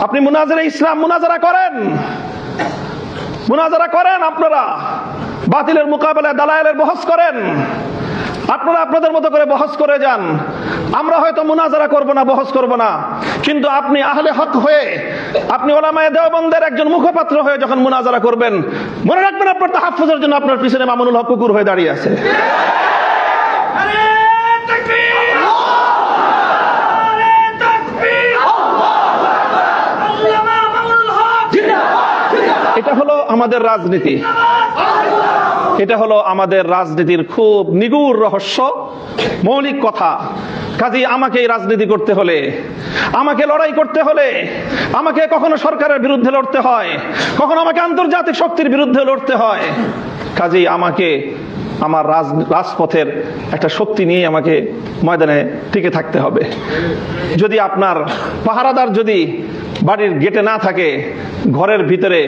আপনি মুনাজারা ইসলাম মুনাজারা করেন, আপনারা বাতিলের মোকাবেলায় দালায়েলের বহস করেন, আপনারা আপনাদের মতো করে বহস করে যান। আমরা হয়তো মুনাজারা করব না, বহস করব না, কিন্তু আপনি আহলে হক হয়ে, আপনি উলামায়ে দেওবন্দের একজন মুখপাত্র হয়ে যখন মুনাজারা করবেন, মনে রাখবেন আপনার তাহাফুজের জন্য আপনার পিছনে মামুনুল হক কুকুর হয়ে দাঁড়িয়ে আছে। এটা হলো আমাদের রাজনীতি, এটা হলো আমাদের রাজনীতির খুব নিগুড় রহস্য, মৌলিক কথা। কাজেই আমাকে এই রাজনীতি করতে হলে, আমাকে লড়াই করতে হলে, আমাকে কখনো সরকারের বিরুদ্ধে লড়তে হয়, কখনো আমাকে আন্তর্জাতিক শক্তির বিরুদ্ধে লড়তে হয়। কাজেই আমাকে আমার রাজপথের একটা শক্তি নিয়ে আমাকে ময়দানে টিকে থাকতে হবে। যদি আপনার পাহারাদার যদি বাড়ির গেটে না থাকে, ঘরের ভিতরে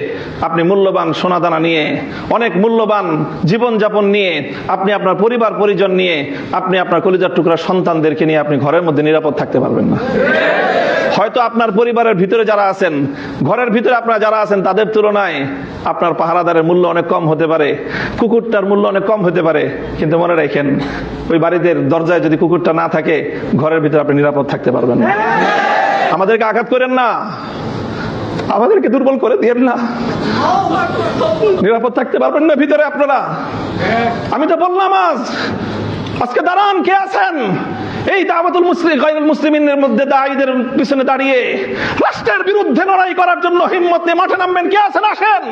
আপনি মূল্যবান সোনাদানা নিয়ে, অনেক মূল্যবান জীবনযাপন নিয়ে, আপনি আপনার পরিবার পরিজন নিয়ে, আপনি আপনার কলিজার টুকরা সন্তানদেরকে নিয়ে আপনি ঘরের মধ্যে নিরাপদ থাকতে পারবেন না। হয়তো আপনার পরিবারের ভিতরে যারা আছেন, ঘরের ভিতরে আপনারা যারা আছেন, তাদের তুলনায় আপনার পাহারাদারের মূল্য অনেক কম হতে পারে, কুকুরটার মূল্য অনেক কম হতে পারে, কিন্তু মনে রাখেন ওই বাড়িতে দরজায় যদি কুকুরটা না থাকে, ঘরের ভিতরে আপনি নিরাপদ থাকতে পারবেন না। আমাদেরকে আঘাত করেন না, আমাদেরকে দুর্বল করে দিয়েন না, নিরাপদ থাকতে পারবেন না ভিতরে আপনারা। আমি তো বললাম আজকে দাঁড়ান, কে আছেন এই দাওয়াতুল গায়রুল মুসলিমিনের মধ্যে দায়ীদের পিছনে দাঁড়িয়ে রাষ্ট্রের বিরুদ্ধে লড়াই করার জন্য হিম্মত নিয়ে মাঠে নামবেন? কে আছেন? আসেন,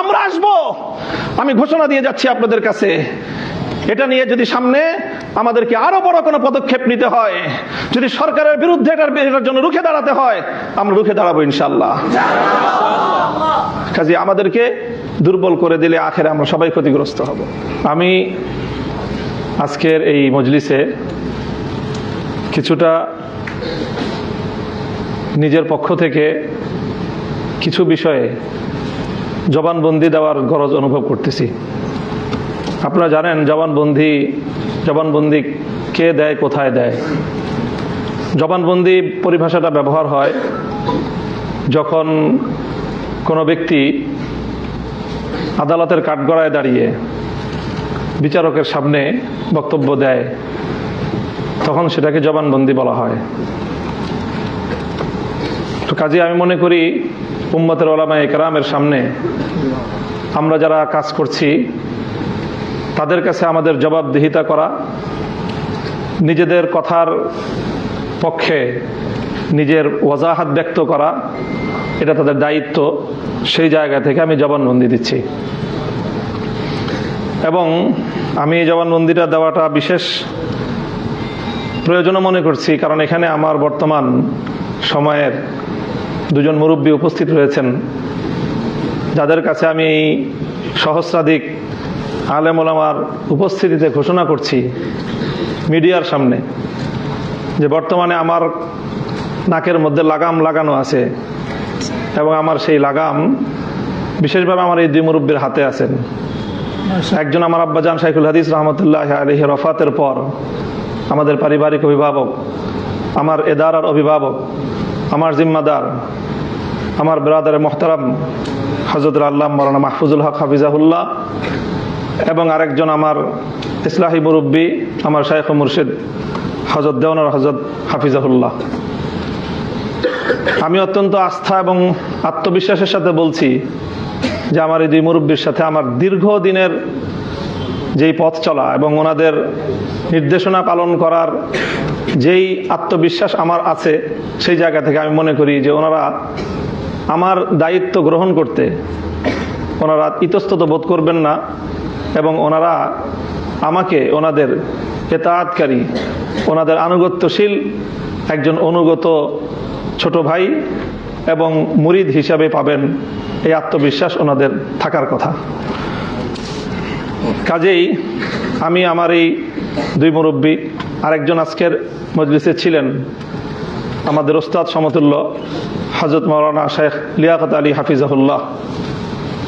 আমরা আসবো। আমি ঘোষণা দিয়ে যাচ্ছি আপনাদের কাছে, এটা নিয়ে যদি সামনে আমাদেরকে আরো বড় কোনো পদক্ষেপ নিতে হয়, যদি সরকারের বিরুদ্ধে এটার জন্য রুখে দাঁড়াতে হয়, আমরা রুখে দাঁড়াবো ইনশাআল্লাহ। কাজে আমাদেরকে দুর্বল করে দিলে আখেরে আমরা সবাই ক্ষতিগ্রস্ত হব। আমি আজকের এই মজলিসে কিছুটা নিজের পক্ষ থেকে কিছু বিষয়ে জবানবন্দি দেওয়ার গরজ অনুভব করতেছি। আপনারা জানেন জবানবন্দি কে দেয়, কোথায় দেয়। জবানবন্দি পরিভাষাটা ব্যবহার হয় যখন কোনো ব্যক্তি আদালতের কাঠগড়ায় দাঁড়িয়ে বিচারকের সামনে বক্তব্য দেয়, তখন সেটাকে জবানবন্দি বলা হয়। তো কাজে আমি মনে করি উম্মতের উলামায়ে কেরামের সামনে আমরা যারা কাজ করছি, তাদের কাছে আমাদের জবাবদিহিতা করা, নিজেদের কথার পক্ষে নিজের ওয়াজাহাত ব্যক্ত করা, এটা তাদের দায়িত্ব। সেই জায়গা থেকে আমি জবানবন্দি দিচ্ছি, এবং আমি এই জবানবন্দিটা দেওয়াটা বিশেষ প্রয়োজনও মনে করছি, কারণ এখানে আমার বর্তমান সময়ের দুজন মুরব্বী উপস্থিত রয়েছেন, যাদের কাছে আমি সহস্রাধিক আলেম ওলামার উপস্থিতিতে ঘোষণা করছি মিডিয়ার সামনে যে বর্তমানে আমার নাকের মধ্যে লাগাম লাগানো আছে, এবং আমার সেই লাগাম বিশেষভাবে আমার এই দুই মুরব্বীর হাতে আছেন। একজন আমার আব্বাজান শাইখুল হাদিস রহমতুল্লাহ আলাইহি রফাতের পর আমাদের পারিবারিক অভিভাবক, আমার এদারার অভিভাবক, আমার জিম্মাদার, আমার ব্রাদার মোহতারাম হযরত আল্লাহ মাওলানা মাহফুজুল হক হাফিজাহুল্লাহ, এবং আরেকজন আমার ইসলাহি মুরব্বী, আমার শাইখ ও মুর্শিদ হযরত দেওয়ানার হযরত হাফিজাহুল্লাহ। আমি অত্যন্ত আস্থা এবং আত্মবিশ্বাসের সাথে বলছি যে আমার এই দুই মুরব্বীর সাথে আমার দীর্ঘদিনের যেই পথ চলা এবং ওনাদের নির্দেশনা পালন করার যেই আত্মবিশ্বাস আমার আছে, সেই জায়গা থেকে আমি মনে করি যে ওনারা আমার দায়িত্ব গ্রহণ করতে ওনারা ইতস্তত বোধ করবেন না, এবং ওনারা আমাকে ওনাদের ইতাআতকারী, ওনাদের আনুগত্যশীল একজন অনুগত ছোট ভাই এবং মুরিদ হিসাবে পাবেন, এই আত্মবিশ্বাস ওনাদের থাকার কথা। কাজেই আমি আমার এই দুই মুরব্বী, আরেকজন আজকের মজলিসে ছিলেন আমাদের ওস্তাদ সমতুল্য হযরত মাওলানা শেখ লিয়াকত আলী হাফিজাহুল্লাহ,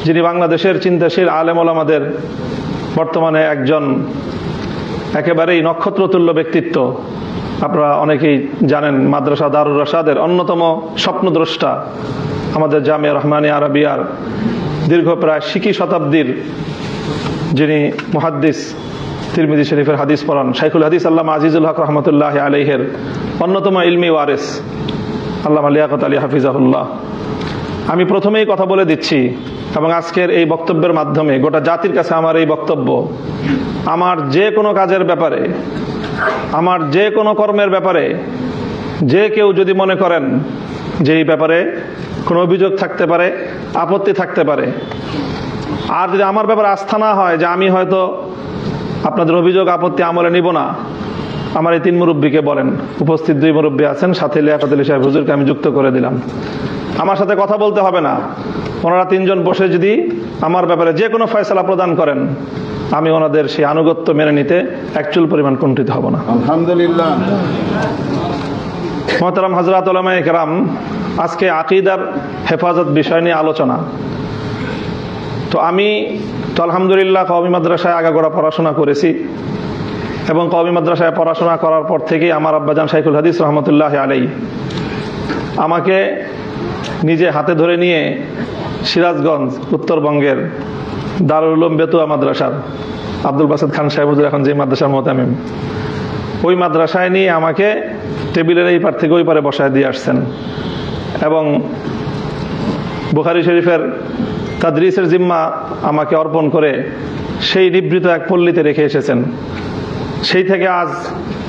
যিনি বাংলাদেশের চিন্তাশীল আলেম ওলামাদের বর্তমানে একজন একেবারেই নক্ষত্রতুল্য ব্যক্তিত্ব, আপনারা অনেকেই জানেন মাদ্রাসা দারুর রশাদের অন্যতম স্বপ্নদ্রষ্টা, আমাদের জামিয়া রহমানিয়া আরাবিয়ার দীর্ঘ প্রায় 20 শতাব্দীর যিনি মুহাদ্দিস, তিরমিজি শরীফের হাদিস পড়ান শাইখুল হাদিস আল্লামা আজিজুল হক রহমতুল্লাহ আলাইহের অন্যতম ইলমি ওয়ারিস আল্লামা লিয়াকত আলী হাফিজাহুল্লাহ। আমি প্রথমেই কথা বলে দিচ্ছি এবং আজকের এই বক্তব্যের মাধ্যমে গোটা জাতির কাছে আমার এই বক্তব্য, আমার যে কোনো কাজের ব্যাপারে, আমার যে কোনো কর্মের ব্যাপারে যে কেউ যদি মনে করেন যে এই ব্যাপারে কোনো অভিযোগ থাকতে পারে, আপত্তি থাকতে পারে, আর যদি আমার ব্যাপারে আস্থা না হয় যে আমি হয়তো আপনাদের অভিযোগ আপত্তি আমলে নিব না, আমার এই 3 মুরব্বীকে বলেন, উপস্থিত 2 মুরব্বী আছেন, সাথে লিয়াকত আলী সাহেব হুজুরকে আমি যুক্ত করে দিলাম। আমার সাথে কথা বলতে হবে না, ওনারা 3 জন বসে যদি আমার ব্যাপারে যে কোনো ফয়সালা প্রদান করেন, আমি ওনাদের সেই আনুগত্য মেনে নিতে একচুল পরিমাণ কুণ্ঠিত হব না। আলহামদুলিল্লাহ। মুহতারাম হযরত উলামায়ে কেরাম, আজকে আকীদার হেফাজত বিষয় নিয়ে আলোচনা। তো আমি তো আলহামদুলিল্লাহ কওমি মাদ্রাসায় আগাগোড়া পড়াশোনা করেছি এবং কওমি মাদ্রাসায় পড়াশোনা করার পর থেকেই আমার আব্বাজান শাইখুল হাদিস রহমতুল্লাহ আলাইহি আমাকে নিজে হাতে ধরে নিয়ে সিরাজগঞ্জ উত্তরবঙ্গের দারুল উলুম বেতুয়া মাদ্রাসার আব্দুল বাসেদ খান সাহেব হুজুর এখন যে মাদ্রাসার মুতামিম, ওই মাদ্রাসায় নিয়ে আমাকে টেবিলের এই পার থেকে ওই পারে বসায় দিয়ে আসছেন এবং বুখারী শরীফের তাদরিসের জিম্মা আমাকে অর্পণ করে সেই নিবৃত এক পল্লীতে রেখে এসেছেন। সেই থেকে আজ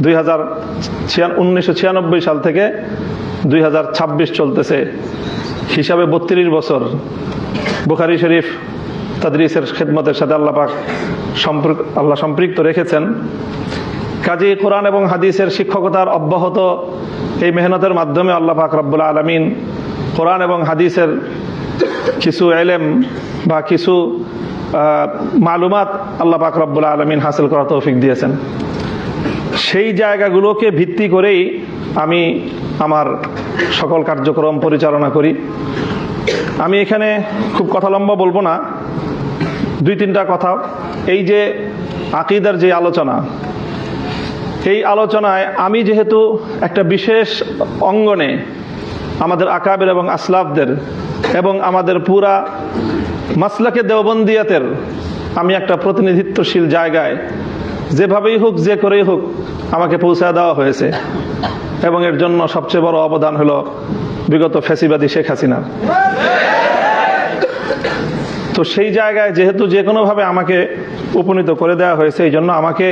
1996 সাল থেকে 2026 চলতেছে, হিসাবে 32 বছর বুখারী শরীফ তাদরিসের খেদমতের সাথে আল্লাহ সম্পৃক্ত রেখেছেন। কাজী কোরআন এবং হাদিসের শিক্ষকতার অব্যাহত এই মেহনতের মাধ্যমে আল্লাহ পাক রব্বুল আলামিন কোরআন এবং হাদিসের কিছু ইলম বা কিছু মালুমাত আল্লাহ পাক রব্বুল আলামিন হাসিল করার তৌফিক দিয়েছেন। সেই জায়গাগুলোকে ভিত্তি করেই আমি আমার সকল কার্যক্রম পরিচালনা করি। আমি এখানে খুব কথা লম্বা বলবো না, 2-3টা কথা। এই যে আকীদার যে আলোচনা, এই আলোচনায় আমি যেহেতু একটা বিশেষ অঙ্গনে আমাদের আকাবের এবং আসলাফদের এবং আমাদের পুরা মাসলাকে দেওবন্দিয়াতের আমি একটা প্রতিনিধিত্বশীল জায়গায় যেভাবেই হোক যে করেই হোক আমাকে পৌঁছে দেওয়া হয়েছে এবং এর জন্য সবচেয়ে বড় অবদান হলো বিগত ফ্যাসিবাদী শেখ হাসিনার। তো সেই জায়গায় যেহেতু যে কোনোভাবে আমাকে উপনীত করে দেওয়া হয়েছে, এই জন্য আমাকে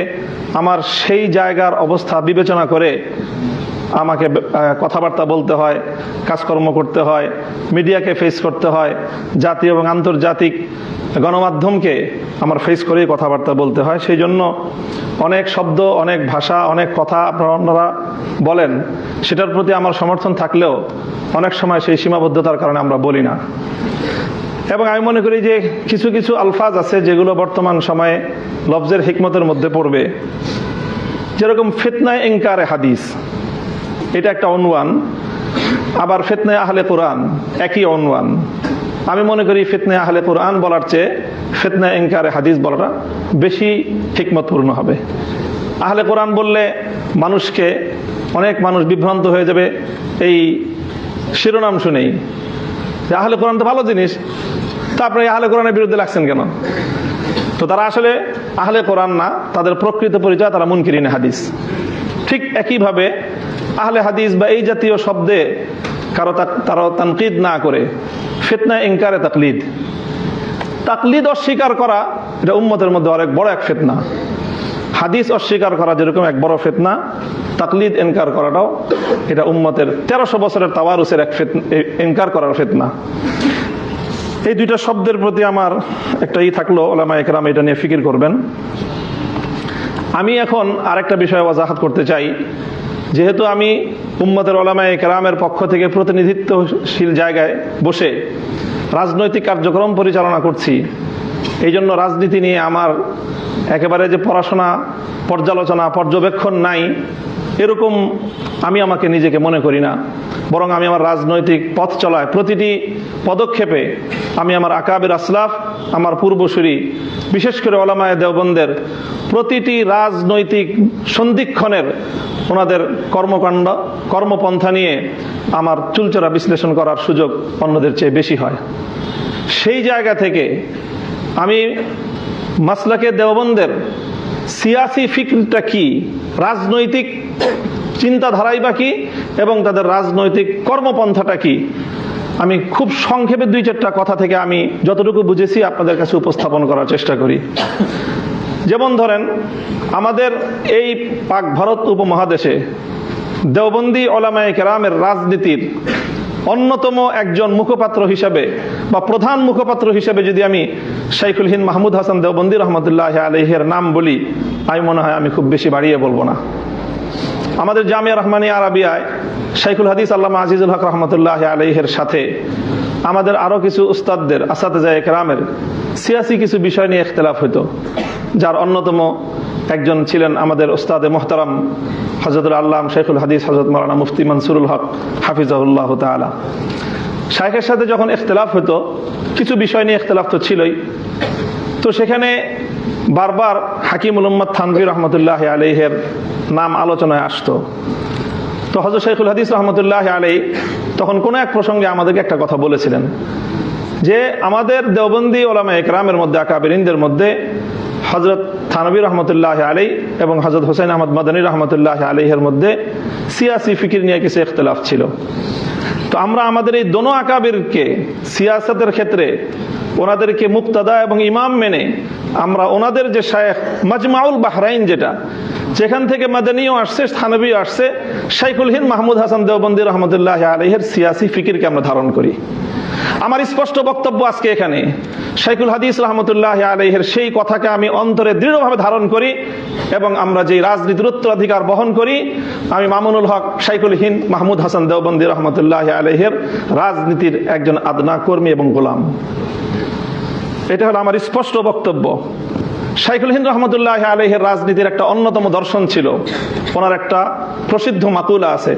আমার সেই জায়গার অবস্থা বিবেচনা করে আমাকে কথাবার্তা বলতে হয়, কাজকর্ম করতে হয়, মিডিয়াকে ফেস করতে হয়, জাতীয় এবং আন্তর্জাতিক গণমাধ্যমকে আমার ফেস করেই কথাবার্তা বলতে হয়। সেই জন্য অনেক শব্দ, অনেক ভাষা, অনেক কথা আপনারা বলেন, সেটার প্রতি আমার সমর্থন থাকলেও অনেক সময় সেই সীমাবদ্ধতার কারণে আমরা বলি না। এবং আমি মনে করি যে কিছু কিছু আলফাজ আছে যেগুলো বর্তমান সময়ে লফজের হিকমতের মধ্যে পড়বে, যেরকম ফিতনায়ে ইনকারে হাদিস, এটা একটা অনওয়ান, আবার ফিতনায়ে আহলে কোরআন একই অনওয়ান। আমি মনে করি ফিতনায়ে আহলে কোরআন বলার চেয়ে ফিতনায়ে ইনকারে হাদিস বলাটা বেশি হিকমতপূর্ণ হবে। আহলে কোরআন বললে অনেক মানুষ বিভ্রান্ত হয়ে যাবে এই শিরোনাম শুনেই, যে আহলে কোরআন তো ভালো জিনিস, তা আপনি আহলে কোরআনের বিরুদ্ধে লাগছেন কেন? তো তারা আসলে আহলে কোরআন না, তাদের প্রকৃত পরিচয় তারা মুনকিরিনে হাদিস। ঠিক একইভাবে আহলে হাদিস বা এই জাতীয় শব্দে কারো তানকিদ না করে ফিতনা ইনকারে তাকলিদ অস্বীকার করা, এটা উম্মতের মধ্যে অনেক বড় এক ফিতনা। হাদিস অস্বীকার করা যেরকম এক বড় ফিতনা, তাকলিদ ইনকার করাটাও এটা উম্মতের 1300 বছরের তাওয়ারুসের এক ইনকার করার ফিতনা। এই 2টা শব্দের প্রতি আমার একটা থাকলো, উলামায়ে কেরাম এটা নিয়ে ফিকির করবেন। আমি এখন আরেকটা বিষয় ওয়াজাহাত করতে চাই। যেহেতু আমি উম্মতের উলামায়ে কেরামের পক্ষ থেকে প্রতিনিধিত্বশীল জায়গায় বসে রাজনৈতিক কার্যক্রম পরিচালনা করছি, এই জন্য রাজনীতি নিয়ে আমার একেবারে যে পড়াশোনা, পর্যালোচনা, পর্যবেক্ষণ নাই এরকম আমি আমাকে নিজেকে মনে করি না, বরং আমি আমার রাজনৈতিক পথ চলায় প্রতিটি পদক্ষেপে আমি আমার আকাবের আসলাফ, আমার পূর্বসূরি, বিশেষ করে ওলামায়ে দেওবন্দের প্রতিটি রাজনৈতিক সন্ধিক্ষণের ওনাদের কর্মকাণ্ড কর্মপন্থা নিয়ে আমার চুলচেরা বিশ্লেষণ করার সুযোগ অন্যদের চেয়ে বেশি হয়। সেই জায়গা থেকে আমি মাসলাকে দেওবন্দের সিয়াসি ফিকরটা কি, রাজনৈতিক চিন্তাধারাই বা কি, এবং তাদের রাজনৈতিক কর্মপন্থাটা কি, আমি খুব সংক্ষেপে 2-4টা কথা থেকে আমি যতটুকু বুঝেছি আপনাদের কাছে উপস্থাপন করার চেষ্টা করি। যেমন ধরেন, আমাদের এই পাক ভারত উপমহাদেশে দেওবন্দি ওলামায়ে কেরামের রাজনীতির অন্যতম একজন মুখপাত্র হিসাবে বা প্রধান মুখপাত্র হিসাবে যদি আমি শাইখুল হিন্দ মাহমুদ হাসান দেওবন্দি রহমতুল্লাহ আলাইহির নাম বলি, আমি মনে হয় আমি খুব বেশি বাড়িয়ে বলবো না। আমাদের জামিয়া রহমানিয়া আরাবিয়ায় শাইখুল হাদিস আল্লামা আজিজুল হক রহমতুল্লাহ আলাইহির সাথে আমাদের আরো কিছু উস্তাদদের, আসাতেজায়ে কেরামের সিয়াসি কিছু বিষয় নিয়ে ইখতিলাফ হতো, যার অন্যতম একজন ছিলেন আমাদের উস্তাদে মোহতারাম হযরতুল আল্লাম শাইখুল হাদিস হযরত মাওলানা মুফতি মনসুরুল হক হাফিজাহুল্লাহ তাআলা। শাইখের সাথে যখন ইখতিলাফ হতো, কিছু বিষয় নিয়ে ইখতিলাফ তো ছিলই, তো সেখানে বারবার হাকিমুল উম্মাত থানভী রহমতুল্লাহ আলাইহির নাম আলোচনায় আসতো। তো হযরত শাইখুল হাদিস রহমতুল্লাহ আলাইহি তখন কোনো এক প্রসঙ্গে আমাদেরকে একটা কথা বলেছিলেন যে আমাদের দেওবন্দি ওলামায়ে কেরামের মধ্যে, আকাবেরিনদের মধ্যে হযরত থানভী রহমতুল্লাহ আলাইহি এবং হযরত হুসাইন আহমদ মাদানী রহমতুল্লাহ আলাইহির মধ্যে সিয়াসি ফিকির নিয়ে কিছু ইখতিলাফ ছিল। তো আমরা আমাদের এই দোনো আকাবিরকে সিয়াসতের ক্ষেত্রে ওনাদেরকে মুক্তাদা এবং ইমাম মেনে আমরা ওনাদের যে শায়েখ মাজমাউল বাহরাইন, যেখান থেকে মাদানীও আসছে, থানভীও আসছে, শাইখুল হিন্দ মাহমুদ হাসান দেওবন্দি রহমতুল্লাহ আলাইহির সিয়াসি ফিকিরকে আমরা ধারণ করি। আমার স্পষ্ট বক্তব্য আজকে এখানে, শাইখুল হাদিস রহমতুল্লাহ আলাইহির সেই কথাকে আমি অন্তরে দৃঢ়ভাবে ধারণ করি এবং আমরা যে রাজনীতির উত্তরাধিকার বহন করি, আমি মামুনুল হক শাইখুল হিন্দ মাহমুদ হাসান দেওবন্দি রহমতুল্লাহ আলাইহির রাজনীতির একজন আদনা কর্মী এবং গোলাম। এটা হলো আমার স্পষ্ট বক্তব্য। শাইখুল হিন্দ রহমতুল্লাহ আলাইহির রাজনীতির একটা অন্যতম দর্শন ছিল, ওনার একটা প্রসিদ্ধ মাকুলা আছে।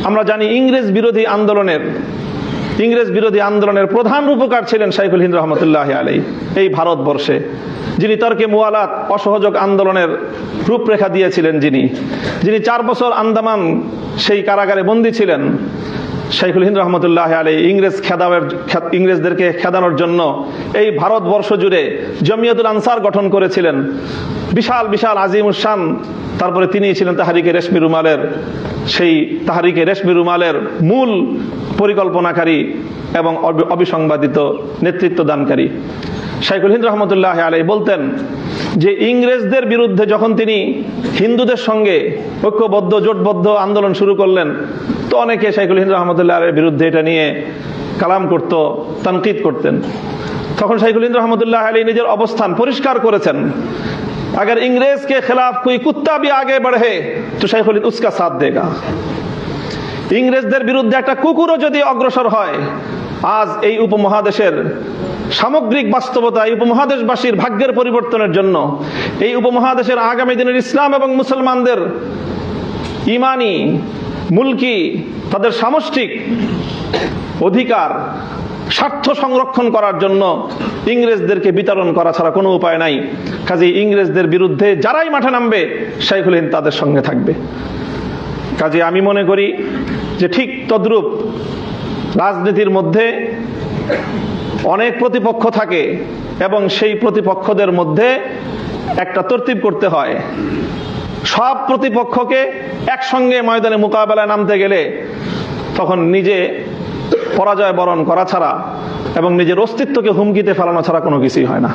আমরা জানি ইংরেজ বিরোধী আন্দোলনের প্রধান রূপকার ছিলেন শাইখুল হিন্দ রহমতুল্লাহ আলাইহি এই ভারতবর্ষে, যিনি তর্কে মুওয়ালাত অসহযোগ আন্দোলনের রূপরেখা দিয়েছিলেন, যিনি 4 বছর আন্দামান সেই কারাগারে বন্দী ছিলেন। শাইখুল হিন্দ রহমতুল্লাহ আলাইহি ইংরেজদেরকে খেদানোর জন্য এই ভারতবর্ষ জুড়ে জমিয়তুল আনসার গঠন করেছিলেন, বিশাল বিশাল আজিমুশান। তারপরে তিনি ছিলেন তাহরিকে রেশমি রুমালের মূল পরিকল্পনাকারী এবং অবিসংবাদিত নেতৃত্ব দানকারী। শাইখুল হিন্দ রহমতুল্লাহ আলাইহি বলতেন যে ইংরেজদের বিরুদ্ধে যখন তিনি হিন্দুদের সঙ্গে ঐক্যবদ্ধ জোটবদ্ধ আন্দোলন শুরু করলেন, তো অনেকে শাইখুল হিন্দ রহমতুল্লাহ আলাইহির বিরুদ্ধে এটা নিয়ে কালাম করত, তানকিদ করতেন। তখন শাইখুল হিন্দ রহমতুল্লাহ আলাইহি নিজের অবস্থান পরিষ্কার করেছেন, अगर इंग्रेज के खिलाफ कोई कुत्ता भी आगे बढ़े तो शाइखुल हिंद उसका साथ देगा। ইংরেজদের বিরুদ্ধে একটা কুকুরও যদি অগ্রসর হয়, আজ এই উপমহাদেশের সামগ্রিক বাস্তবতা, এই উপমহাদেশবাসীর ভাগ্যের পরিবর্তনের জন্য, এই উপমহাদেশের আগামী দিনের ইসলাম এবং মুসলমানদের ইমানি, মুলকি, তাদের সামষ্টিক অধিকার, স্বার্থ সংরক্ষণ করার জন্য ইংরেজদেরকে বিতরণ করা ছাড়া কোনো উপায় নাই। কাজেই ইংরেজদের বিরুদ্ধে যারাই মাঠে নামবে, শাইখুল হিন্দ তাদের সঙ্গে থাকবে। কাজে আমি মনে করি যে ঠিক তদ্রূপ রাজনীতির মধ্যে অনেক প্রতিপক্ষ থাকে এবং সেই প্রতিপক্ষদের মধ্যে একটা তরতিব করতে হয়। সব প্রতিপক্ষকে একসঙ্গে ময়দানে মোকাবেলায় নামতে গেলে তখন নিজে পরাজয় বরণ করা ছাড়া এবং নিজের অস্তিত্বকে হুমকিতে ফেলানো ছাড়া কোনো কিছুই হয় না।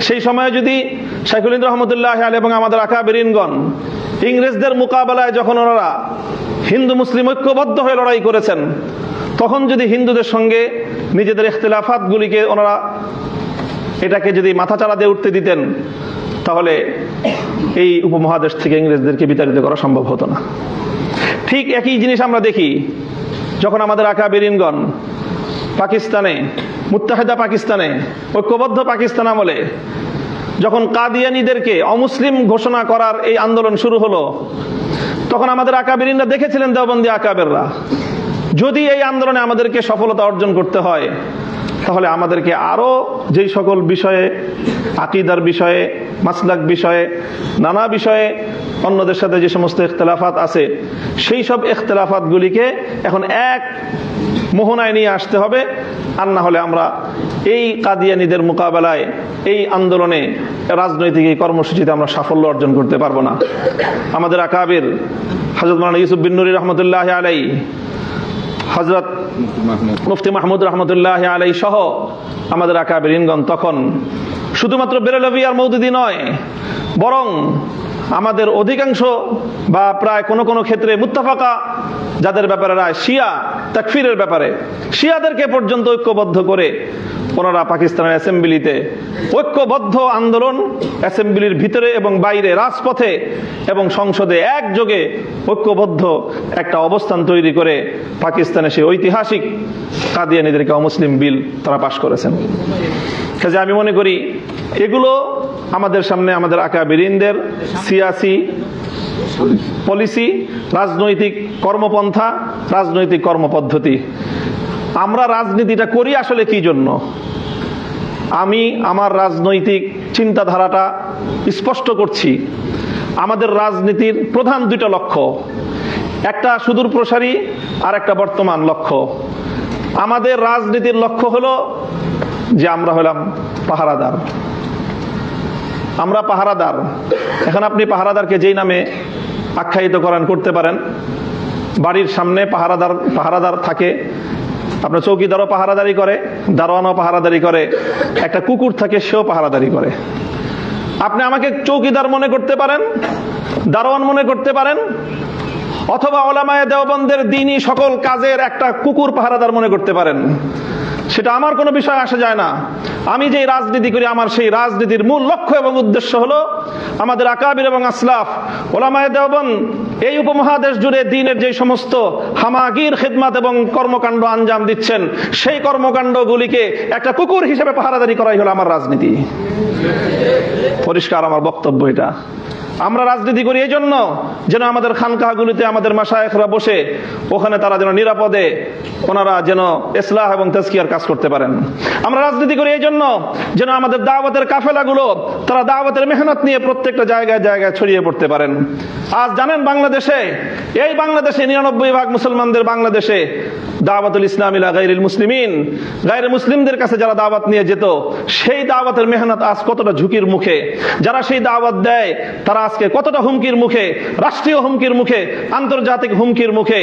সেই সময়ে যদি শাইখুল হিন্দ রহমতুল্লাহ আলাইহি এবং আমাদের আকাবেরিনগণ ইংরেজদের মোকাবেলায় যখন ওনারা হিন্দু মুসলিম ঐক্যবদ্ধ হয়ে লড়াই করেছেন, তখন যদি হিন্দুদের সঙ্গে নিজেদের ইখতিলাফাতগুলিকে ওনারা এটাকে যদি মাথাচাড়া দিয়ে উঠতে দিতেন, তাহলে এই উপমহাদেশ থেকে ইংরেজদেরকে বিতাড়িত করা সম্ভব হতো না। ঠিক একই জিনিস আমরা দেখি যখন আমাদের আকাবেরিনগণ পাকিস্তানে, মুত্তাহিদা পাকিস্তানে, ঐক্যবদ্ধ পাকিস্তান আমলে যখন কাদিয়ানীদেরকে অমুসলিম ঘোষণা করার এই আন্দোলন শুরু হলো, তখন আমাদের আকাবেরিনরা দেখেছিলেন, দেওবন্দি আকাবেররা, যদি এই আন্দোলনে আমাদেরকে সফলতা অর্জন করতে হয় তাহলে আমাদেরকে আরো যেই সকল বিষয়ে, আকীদার বিষয়ে, মাসলাক বিষয়ে, নানা বিষয়ে অন্যদের সাথে যে সমস্ত ইখতিলাফাত আছে সেই সব ইখতিলাফাতগুলিকে এখন এক মোহনায় নিয়ে আসতে হবে। আর না হলে আমরা এই কাদিয়ানীদের মোকাবেলায়, এই আন্দোলনে, রাজনৈতিক এই কর্মসূচিতে আমরা সাফল্য অর্জন করতে পারবো না। আমাদের আকাবির হযরত মাওলানা ইউসুফ বিন নুরি রহমতুল্লাহ আলাইহি, হযরত মুফতি মাহমুদ রহমতুল্লাহ আলাইহি সহ আমাদের আকাবিরিনগণ তখন শুধুমাত্র বেরেলভী আর মওদুদি নয়, বরং আমাদের অধিকাংশ বা প্রায় কোন কোন ক্ষেত্রে মুত্তাফাকা যাদের ব্যাপারে রায়, শিয়া তাকফিরের ব্যাপারে শিয়াদেরকে পর্যন্ত ঐক্যবদ্ধ করে ওনারা পাকিস্তানের অ্যাসেম্বলিতে ঐক্যবদ্ধ আন্দোলন, অ্যাসেম্বলির ভিতরে এবং বাইরে, রাজপথে এবং সংসদে একযোগে ঐক্যবদ্ধ একটা অবস্থান তৈরি করে পাকিস্তানে সেই ঐতিহাসিক কাদিয়ানীদেরকে অমুসলিম বিল তারা পাশ করেছেন। কাজে আমি মনে করি এগুলো আমাদের সামনে আমাদের আকাবিরিনদের সিয়াসি পলিসি, রাজনৈতিক কর্মপন্থা, রাজনৈতিক কর্মপদ্ধতি। আমরা রাজনীতিটা করি আসলে কি জন্য? আমি আমার রাজনৈতিক চিন্তাধারাটা স্পষ্ট করছি। আমাদের রাজনীতির প্রধান দুইটা লক্ষ্য, একটা সুদূর প্রসারী আর একটা বর্তমান লক্ষ্য। আমাদের রাজনীতির লক্ষ্য হলো যে আমরা হলাম পাহারাদার। আমরা পাহারাদার। এখন আপনি পাহারাদারকে যেই নামে আখ্যায়িত করতে পারেন। বাড়ির সামনে পাহারাদার থাকে, আপনার চৌকিদারও পাহারাদারি করে, দারোয়ানও পাহারাদারি করে, একটা কুকুর থাকে সেও পাহারাদারি করে। আপনি আমাকে চৌকিদার মনে করতে পারেন, দারোয়ান মনে করতে পারেন, অথবা উলামায়ে দেওবন্দের দ্বীনি সকল কাজের একটা কুকুর পাহারাদার মনে করতে পারেন। সেটা আমার কোনো বিষয় আসে যায় না। আমি যেই রাজনীতি করি আমার সেই রাজনীতির মূল লক্ষ্য এবং উদ্দেশ্য হলো আমাদের আকাবির এবং আসলাফ উলামায়ে দেওবন্দ এই উপমহাদেশ জুড়ে দ্বীনের যে সমস্ত হামাগির খিদমত এবং কর্মকাণ্ড আঞ্জাম দিচ্ছেন সেই কর্মকাণ্ডগুলিকে একটা কুকুর হিসেবে পাহারাদারি করাই হলো আমার রাজনীতি। পরিষ্কার আমার বক্তব্য এটা। আমরা রাজনীতি করি এই জন্য যেন আমাদের খানকাহগুলিতে আমাদের মাশায়েখরা বসে ওখানে তারা যেন নিরাপদে ওনারা যেন ইসলাহ এবং তাজকিয়ার কাজ করতে পারেন। আমরা রাজনীতি করি এই জন্য যেন আমাদের দাওয়াতের কাফেলাগুলো তারা দাওয়াতের মেহনত নিয়ে প্রত্যেকটা জায়গায় জায়গায় ছড়িয়ে পড়তে পারেন। আজ জানেন বাংলাদেশে, এই বাংলাদেশে 99% মুসলমানদের বাংলাদেশে দাওয়াতুল ইসলাম ইলা গায়রিল মুসলিমিন, গায়রে মুসলিমদের কাছে যারা দাওয়াত নিয়ে যেত সেই দাওয়াতের মেহনত আজ কতটা ঝুঁকির মুখে। যারা সেই দাওয়াত দেয় তারা আজকে কতটা হুমকির মুখে, রাষ্ট্রীয় হুমকির মুখে, আন্তর্জাতিক হুমকির মুখে।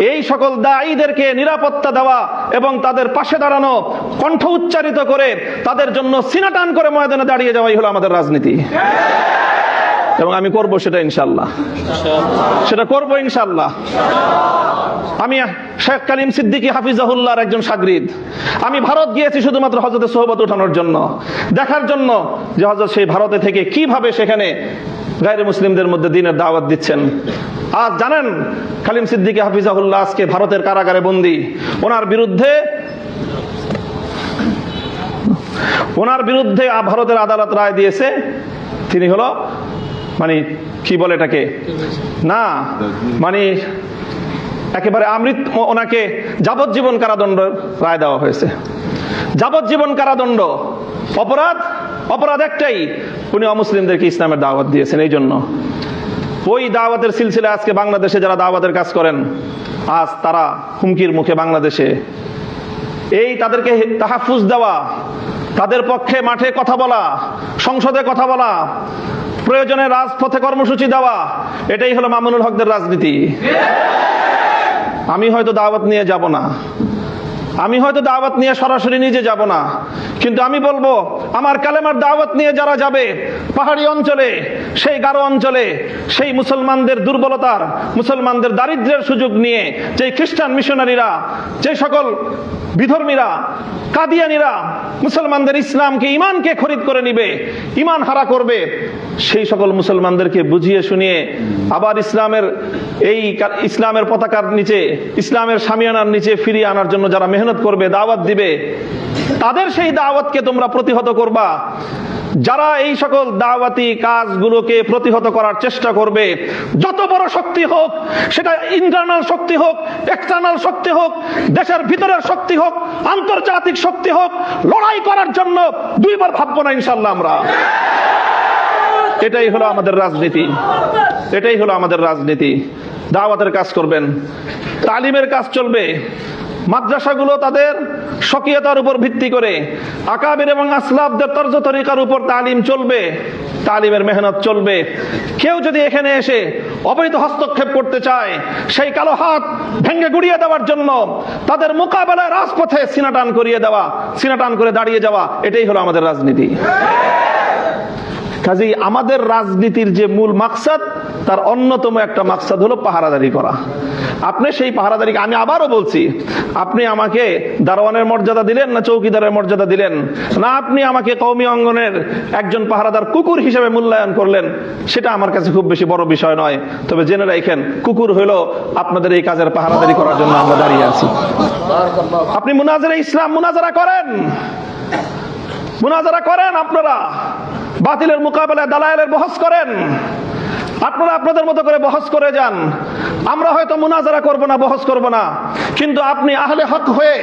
এই সকল দায়ীদেরকে নিরাপত্তা দেওয়া এবং তাদের পাশে দাঁড়ানো, কণ্ঠ উচ্চারিত করে তাদের জন্য সিনাটান করে ময়দানে দাঁড়িয়ে যাওয়াই হলো আমাদের রাজনীতি। এবং আমি করব সেটা ইনশাআল্লাহ, সেটা করব ইনশাআল্লাহ। আমি শেখ কালিম সিদ্দিকী হাফিজাহুল্লাহর একজন শাগরিদ। আমি ভারত গিয়েছি শুধুমাত্র হযরতের সোহবত ওঠানোর জন্য, দেখার জন্য যে হযরত সেই ভারতে থেকে কিভাবে সেখানে গায়রে মুসলিমদের মধ্যে দ্বীনের দাওয়াত দিচ্ছেন। আজ জানেন কালিম সিদ্দিকী হাফিজাহুল্লাহ আজকে ভারতের কারাগারে বন্দী। ওনার বিরুদ্ধে ভারতের আদালত রায় দিয়েছে তিনি হলো মানে কি বলে এটাকে না মানে একেবারে আমৃত, ওনাকে যাবজ্জীবন কারাদণ্ড রায় দেওয়া হয়েছে। যাবজ্জীবন কারাদণ্ড। অপরাধ একটাই, উনি অমুসলিমদেরকে ইসলামের দাওয়াত দিয়েছেন। এই জন্য ওই দাওয়াতের সিলসিলা আজকে বাংলাদেশে যারা দাওয়াতের কাজ করেন আজ তারা হুমকির মুখে। বাংলাদেশে এই তাদেরকে তাহাফুজ দেওয়া, তাদের পক্ষে মাঠে কথা বলা, সংসদে কথা বলা, প্রয়োজনে রাজপথে কর্মসূচি দেওয়া, এটাই হলো মামুনুল হকদের রাজনীতি। আমি হয়তো দাওয়াত নিয়ে যাব না, আমি হয়তো দাওয়াত নিয়ে সরাসরি নিজে যাব না, কিন্তু আমি বলবো আমার কালেমার দাওয়াত নিয়ে যারা যাবে পাহাড়ি অঞ্চলে, সেই গারো অঞ্চলে, সেই মুসলমানদের দুর্বলতার, মুসলমানদের দারিদ্র্যের সুযোগ নিয়ে যে খ্রিস্টান মিশনারিরা, যে সকল বিধর্মীরা, কাদিয়ানীরা মুসলমানদের ইসলামকে, ইমানকে খরিদ করে নিবে, ইমান হারা করবে, সেই সকল মুসলমানদেরকে বুঝিয়ে শুনিয়ে আবার ইসলামের পতাকার নিচে, ইসলামের শামিয়ানার নিচে ফিরিয়ে আনার জন্য যারা মেহনত করবে, দাওয়াত দিবে, তাদের সেই দাওয়াতকে তোমরা প্রতিহত করবা। যারা এই সকল দাওয়াতি কাজগুলোকে প্রতিহত করার চেষ্টা করবে, যত বড় শক্তি হোক, সেটা ইন্টারনাল শক্তি হোক, এক্সটার্নাল শক্তি হোক, দেশের ভিতরের শক্তি হোক, আন্তর্জাতিক শক্তি হোক, লড়াই করার জন্য দুইবার ভাববো না ইনশাআল্লাহ আমরা। এটাই হলো আমাদের রাজনীতি, এটাই হলো আমাদের রাজনীতি। দাওয়াতের কাজ করবেন, তালিমের কাজ চলবে। মাদ্রাসাগুলো তাদের স্বকীয়তার উপর ভিত্তি করে আকাবির এবং আসলাফদের তর্জ তরিকার উপর তালিম চলবে, তালিমের মেহনত চলবে। কেউ যদি এখানে এসে অবৈধ হস্তক্ষেপ করতে চায়, সেই কালো হাত ভেঙে গুড়িয়ে দেওয়ার জন্য তাদের মোকাবেলায় রাজপথে সিনাটান করিয়ে দেওয়া, সিনাটান করে দাঁড়িয়ে যাওয়া, এটাই হলো আমাদের রাজনীতি। কাজেই আমাদের রাজনীতির যে মূল মাকসাদ, তার অন্যতম একটা মাকসাদ হলো পাহারাদারি করা। আপনি সেই পাহারাদারিকে, আমি আবারও বলছি, আপনি আমাকে দারোয়ানের মর্যাদা দিলেন না চৌকিদারের মর্যাদা দিলেন, না আপনি আমাকে কওমি অঙ্গনের একজন পাহারাদার কুকুর হিসেবে মূল্যায়ন করলেন, সেটা আমার কাছে খুব বেশি বড় বিষয় নয়। তবে জেনে রাখেন, কুকুর হলো আপনাদের এই কাজের পাহারাদারি করার জন্য আমরা দাঁড়িয়ে আছি। আপনি মুনাজারা ইসলাম মুনাজারা করেন, মুনাজারা করেন, আপনারা বাতিলের মোকাবেলায় দালায়েলের বহস করেন, আপনারা আপনাদের মতো করে বহস করে যান। আমরা হয়তো মুনাজারা করব না, বহস করব না, কিন্তু আপনি আহলে হক হয়ে,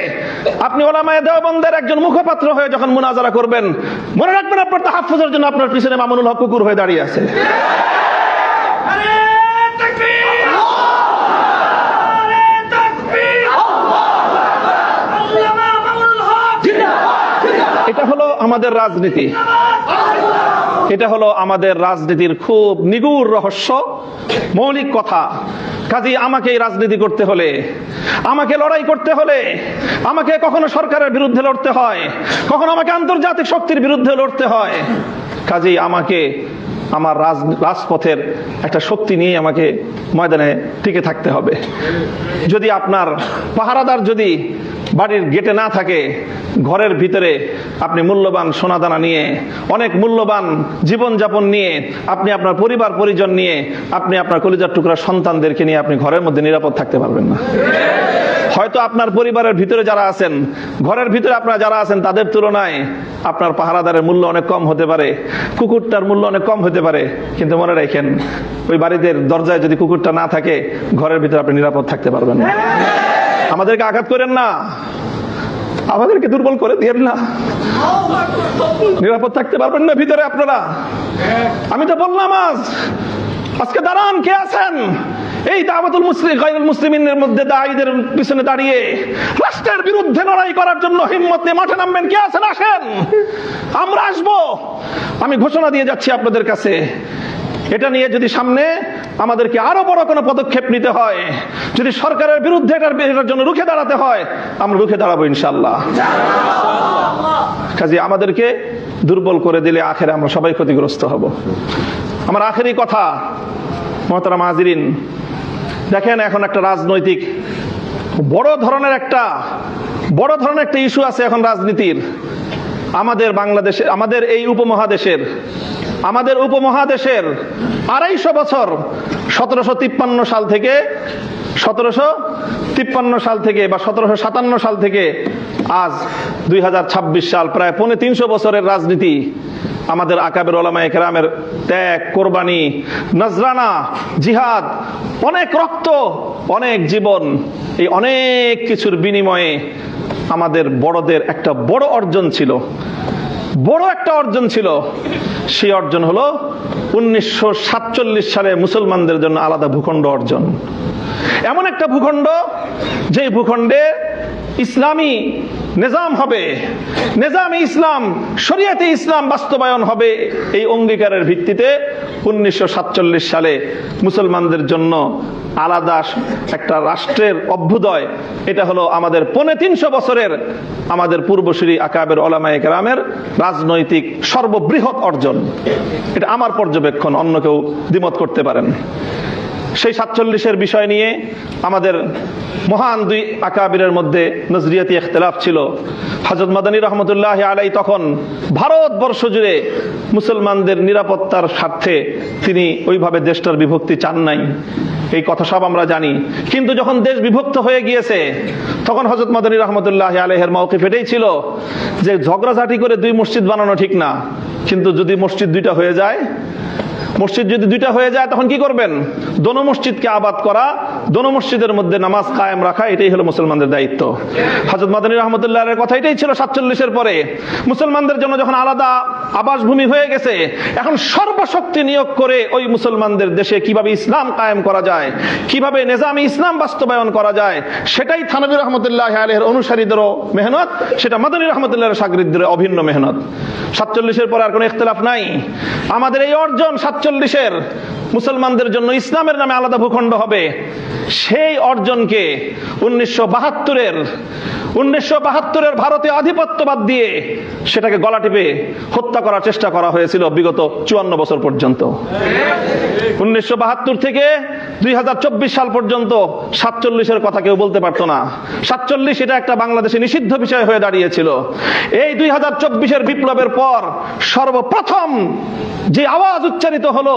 আপনি ওলামায়ে দেওবন্দের একজন মুখপাত্র হয়ে যখন মুনাজারা করবেন, মনে রাখবেন আপনার তাহাফুজের জন্য আপনার পিছনে মামুনুল হক কুকুর হয়ে দাঁড়িয়ে আছে। এটা হলো আমাদের রাজনীতি, এটা হলো আমাদের রাজনীতির খুব নিগুড় রহস্য, মৌলিক কথা। কাজেই আমাকে এই রাজনীতি করতে হলে, আমাকে লড়াই করতে হলে, আমাকে কখনো সরকারের বিরুদ্ধে লড়তে হয়, কখনো আমাকে আন্তর্জাতিক শক্তির বিরুদ্ধে লড়তে হয়। কাজেই আমাকে আমার রাজপথের একটা শক্তি নিয়ে আমাকে ময়দানে টিকে থাকতে হবে। যদি আপনার পাহারাদার যদি বাড়ির গেটে না থাকে, ঘরের ভিতরে আপনি মূল্যবান সোনাদানা নিয়ে, অনেক মূল্যবান জীবনযাপন নিয়ে, আপনি আপনার পরিবার পরিজন নিয়ে, আপনি আপনার কলিজার টুকরা সন্তানদেরকে নিয়ে আপনি ঘরের মধ্যে নিরাপদ থাকতে পারবেন না। হয়তো আপনার পরিবারের ভিতরে যারা আছেন, ঘরের ভিতরে আপনারা যারা আছেন, তাদের তুলনায় আপনার পাহারাদারের মূল্য অনেক কম হতে পারে, কুকুরটার মূল্য অনেক কম হতে পারে, কিন্তু মনে রাখেন, ওই বাড়িতে দরজায় যদি কুকুরটা না থাকে, ঘরের ভিতরে আপনি নিরাপদ থাকতে পারবেন না। আমাদেরকে আঘাত করেন না, আমাদেরকে দুর্বল করে দিয়েন না, নিরাপদ থাকতে পারবেন না ভিতরে আপনারা। আমি তো বললাম আজকে দাঁড়ান, কে আছেন এই দাওয়াতুল মুসলিম গায়রুল মুসলিমিনের মধ্যে দায়ীদের পিছনে দাঁড়িয়ে রাষ্ট্রের বিরুদ্ধে লড়াই করার জন্য হিম্মত নিয়ে মাঠে নামবেন? কে আছেন? আসেন, আমরা আসবো। আমি ঘোষণা দিয়ে যাচ্ছি আপনাদের কাছে, এটা নিয়ে যদি সামনে আমাদেরকে আরো বড় কোনো পদক্ষেপ নিতে হয়, যদি সরকারের বিরুদ্ধে এটার জন্য রুখে দাঁড়াতে হয়, আমরা রুখে দাঁড়াবো ইনশাআল্লাহ। কাজে আমাদেরকে দুর্বল করে দিলে আখেরে আমরা সবাই ক্ষতিগ্রস্ত হব। আমার আখেরি কথা, মুহতারাম হাজিরিন, দেখেন এখন একটা রাজনৈতিক বড় ধরনের একটা ইস্যু আছে এখন রাজনীতির। আমাদের বাংলাদেশে, আমাদের এই উপমহাদেশের 250 বছর, 1753 সাল থেকে বা 1757 সাল থেকে আজ 2026 সাল, প্রায় 350 বছরের রাজনীতি। আমাদের আকাবের ওলামায়ে কেরামের ত্যাগ, কোরবানি, নজরানা, জিহাদ, অনেক রক্ত, অনেক জীবন, এই অনেক কিছুর বিনিময়ে আমাদের বড়দের একটা বড় অর্জন ছিল, সেই অর্জন হলো 1947 সালে মুসলমানদের জন্য আলাদা ভূখণ্ড অর্জন। এমন একটা ভূখণ্ড, যে ভূখণ্ডে ইসলামী নিজাম হবে, নিজামে ইসলাম, শরিয়াতে ইসলাম বাস্তবায়ন হবে, এই অঙ্গীকারের ভিত্তিতে 1947 সালে মুসলমানদের জন্য আলাদা একটা রাষ্ট্রের অভ্যুদয়। এটা হলো আমাদের 350 বছরের আমাদের পূর্বসূরি আকাবের ওলামায়ে কেরামের রাজনৈতিক সর্ববৃহৎ অর্জন। এটা আমার পর্যবেক্ষণ, অন্য কেউ দ্বিমত করতে পারেন। সেই 47-এর বিষয় নিয়ে আমাদের মহান দুই আকাবিরের মধ্যে নজরিয়াতি ইখতিলাফ ছিল। হযরত মাদানী রহমতুল্লাহ আলাই তখন ভারতবর্ষ জুড়ে মুসলমানদের নিরাপত্তার স্বার্থে তিনি ওইভাবে দেশটার বিভক্তি চান নাই, এই কথা সব আমরা জানি। কিন্তু যখন দেশ বিভক্ত হয়ে গিয়েছে তখন হযরত মাদানী রহমতুল্লাহ আলাইহির মাওকিফ এটাই ছিল যে ঝগড়াঝাটি করে দুই মসজিদ বানানো ঠিক না, কিন্তু যদি মসজিদ দুইটা হয়ে যায়, মসজিদ যদি দুইটা হয়ে যায় তখন কি করবেন? দোনো মসজিদকে আবাদ করা, দোনো মসজিদের মধ্যে নামাজ কায়েম রাখা, এটাই হলো মুসলমানদের দায়িত্ব। হযরত মাদানী রাহমাতুল্লাহর কথা এটাই ছিল 47-এর পরে মুসলমানদের জন্য যখন আলাদা আবাসভূমি হয়ে গেছে, এখন সর্বশক্তি নিয়োগ করে ওই মুসলমানদের দেশে কিভাবে ইসলাম কায়েম করা যায়, কিভাবে নিজামে ইসলাম বাস্তবায়ন করা যায়, সেটাই থানভী রহমতুল্লাহ আলাইহির অনুসারীদেরও মেহনত, সেটা মাদানী রহমতুল্লাহর শাগরিদদের অভিন্ন মেহনত। 47-এর পরে আর কোনো ইখতিলাফ নাই। আমাদের এই অর্জন 47-এর মুসলমানদের জন্য ইসলামের নামে আলাদা ভূখণ্ড হবে, সেই অর্জনকে 1972-এর ভারতে আধিপত্যবাদ দিয়ে সেটাকে গলা টিপে হত্যা করার চেষ্টা করা হয়েছিল বিগত 54 বছর পর্যন্ত। 1972 থেকে 2024 সাল পর্যন্ত 47-এর কথা কেউ বলতে পারতো না। 47 এটা একটা বাংলাদেশে নিষিদ্ধ বিষয় হয়ে দাঁড়িয়েছিল। এই 2024-এর বিপ্লবের পর সর্বপ্রথম যে আওয়াজ উচ্চারিত হলো,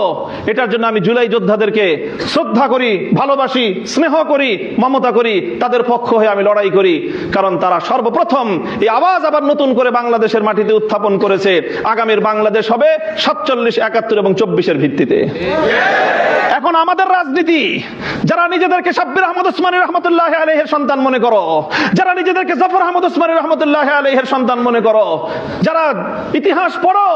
এটার জন্য আমি জুলাই যোদ্ধাদেরকে শ্রদ্ধা করি, ভালোবাসি, স্নেহ করি, মমতা করি, তাদের পক্ষ হয়ে আমি লড়াই করি, কারণ তারা সর্বপ্রথম এই আওয়াজ আবার নতুন করে বাংলাদেশের মাটিতে উত্থাপন করেছে। আগামীর বাংলাদেশ হবে 47, 71 এবং 24-এর ভিত্তিতে। এখন আমাদের রাজনীতি, যারা নিজেদেরকে শাব্বির আহমদ ওসমানী রহমতুল্লাহ আলাইহির সন্তান মনে করো, যারা নিজেদেরকে জাফর আহমদ ওসমানী রহমতুল্লাহ আলাইহির সন্তান মনে করো, যারা ইতিহাস পড়ো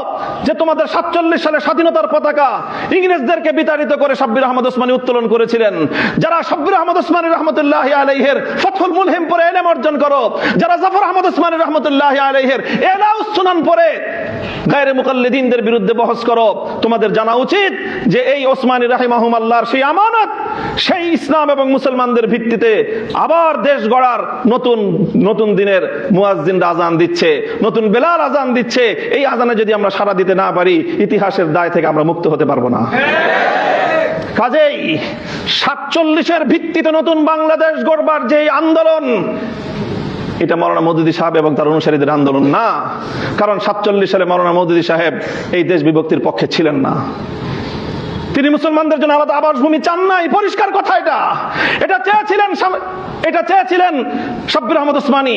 যে তোমাদের 47 সালে স্বাধীনতার পতাকা ইংরেজদেরকে বিতাড়িত করে শাব্বির আহমদ ওসমানী উত্তোলন করেছিলেন, যারা শাব্বির আহমদ ওসমানী রহমতুল্লাহ আলাইহির ফাতহুল মুলহিম পড়ে ইলম অর্জন করো, যারা জাফর আহমদ ওসমানী রহমতুল্লাহ আলাইহির ইলাউস সুনান পড়ে গায়রে মুকাল্লিদিনদের বিরুদ্ধে বহস করো, তোমাদের জানা উচিত যে এই ওসমানী রাহিমাহুমাল্লাহর সেই আমানত, সেই ইসলাম এবং মুসলমানদের ভিত্তিতে আবার দেশ গড়ার নতুন দিনের মুয়াজ্জিনরা আযান দিচ্ছে, নতুন বেলাল আযান দিচ্ছে। এই আযানে যদি আমরা সাড়া দিতে না পারি, ইতিহাসের দায় থেকে আমরা মুক্ত হতে পারবো না। কাজেই 47-এর ভিত্তিতে নতুন বাংলাদেশ গড়বার যে আন্দোলন, এটা মাওলানা মওদুদী সাহেব এবং তার অনুসারীদের আন্দোলন না। কারণ 47 সালে মাওলানা মওদুদী সাহেব এই দেশ বিভক্তির পক্ষে ছিলেন না। তিনি মুসলমানদের জন্য আলাদা আবাসভূমি চান নাই, পরিষ্কার কথা। এটা চেয়েছিলেন শাব্বির আহমদ ওসমানী,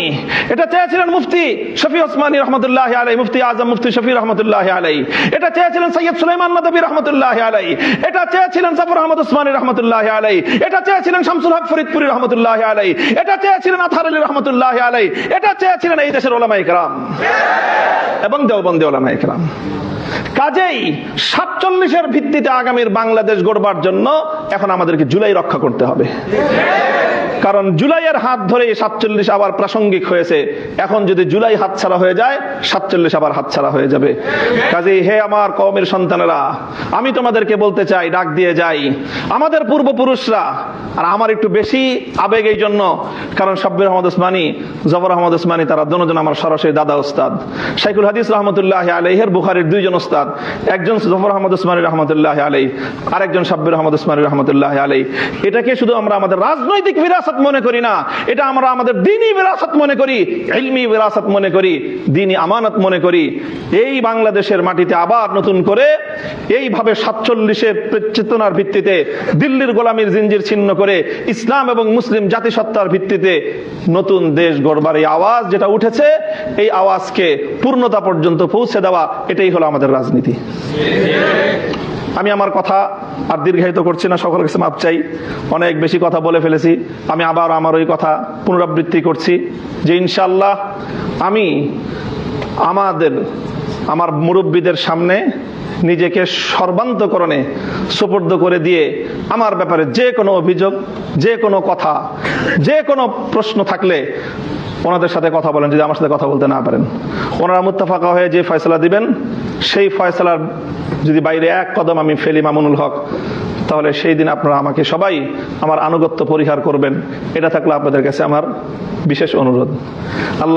এটা চেয়েছিলেন মুফতি শফি ওসমানী রহমতুল্লাহ আলাইহি, মুফতি আজম মুফতি শফি রহমতুল্লাহ আলাইহি, এটা চেয়েছিলেন সৈয়দ সুলাইমান নদভী রহমতুল্লাহ আলাইহি, এটা চেয়েছিলেন জাফর আহমদ ওসমানী রহমতুল্লাহ আলাইহি, এটা চেয়েছিলেন শামসুল হক ফরিদপুরি রহমতুল্লাহ আলাইহি, এটা চেয়েছিলেন আতহার আলী রহমতুল্লাহ আলাইহি, এটা চেয়েছিলেন এই দেশের উলামায়ে কেরাম এবং দেওবন্দি উলামায়ে কেরাম। কাজেই 47-এর ভিত্তিতে আগামীর বাংলাদেশ গড়বার জন্য এখন আমাদেরকে জুলাই রক্ষা করতে হবে। কারণ জুলাইয়ের হাত ধরে 47 আবার প্রাসঙ্গিক হয়েছে। এখন যদি জুলাই হাতছাড়া হয়ে যায়, 47 আবার হাতছাড়া হয়ে যাবে। কাজেই হে আমার কওমের সন্তানেরা, আমি তোমাদেরকে বলতে চাই, ডাক দিয়ে যাই, আমাদের পূর্বপুরুষরা, আর আমার একটু বেশি আবেগ এই জন্য কারণ শাব্বির আহমদ ওসমানী, জাফর আহমদ ওসমানী তারা দুজন আমার সরাসরি দাদা ওস্তাদ। শাইখুল হাদিস রহমতুল্লাহ আলাইহির বুখারীর 2 জন ওস্তাদ, একজন জাফর আহমদ ওসমানী রহমতুল্লাহ আলাইহি, আরেকজন শাব্বির আহমদ ওসমানী রহমতুল্লাহ আলাইহি। এটাকে শুধু আমরা আমাদের রাজনৈতিক বিরাসত মনে করি না, এটা আমরা আমাদের দ্বীনি বিরাসত মনে করি, ইলমি বিরাসত মনে করি, দ্বীনি আমানত মনে করি। এই বাংলাদেশের মাটিতে আবার নতুন করে এইভাবে 47-এর চেতনার ভিত্তিতে দিল্লির গোলামীর জিঞ্জির ছিন্ন করে ইসলাম এবং মুসলিম জাতিসত্তার ভিত্তিতে নতুন দেশ গড়বার এই আওয়াজ যেটা উঠেছে, এই আওয়াজকে পূর্ণতা পর্যন্ত পৌঁছে দেওয়া, এটাই হলো আমাদের রাজনীতি। আমি আমার কথা আর দীর্ঘায়িত করছি না, সকলের কাছে মাপ চাই, অনেক বেশি কথা বলে ফেলেছি। আমি আবার আমার ওই কথা পুনরাবৃত্তি করছি যে ইনশাআল্লাহ আমি আমার মুরব্বীদের সামনে নিজেকে সর্বান্তকরণে সুপর্দ করে দিয়ে আমার ব্যাপারে যে কোনো অভিযোগ, যে কোনো কথা, যে কোনো প্রশ্ন থাকলে ওনাদের সাথে কথা বলেন। যদি আমার সাথে কথা বলতে না পারেন, ওনারা মুত্তাফাকা হয়ে যে ফয়সালা দিবেন, সেই ফয়সালার যদি বাইরে এক কদম আমি ফেলি মামুনুল হক, তাহলে সেই দিন আপনারা আমাকে সবাই আমার আনুগত্য পরিহার করবেন। এটা থাকলে আপনাদের কাছে আমার বিশেষ অনুরোধ। আল্লাহ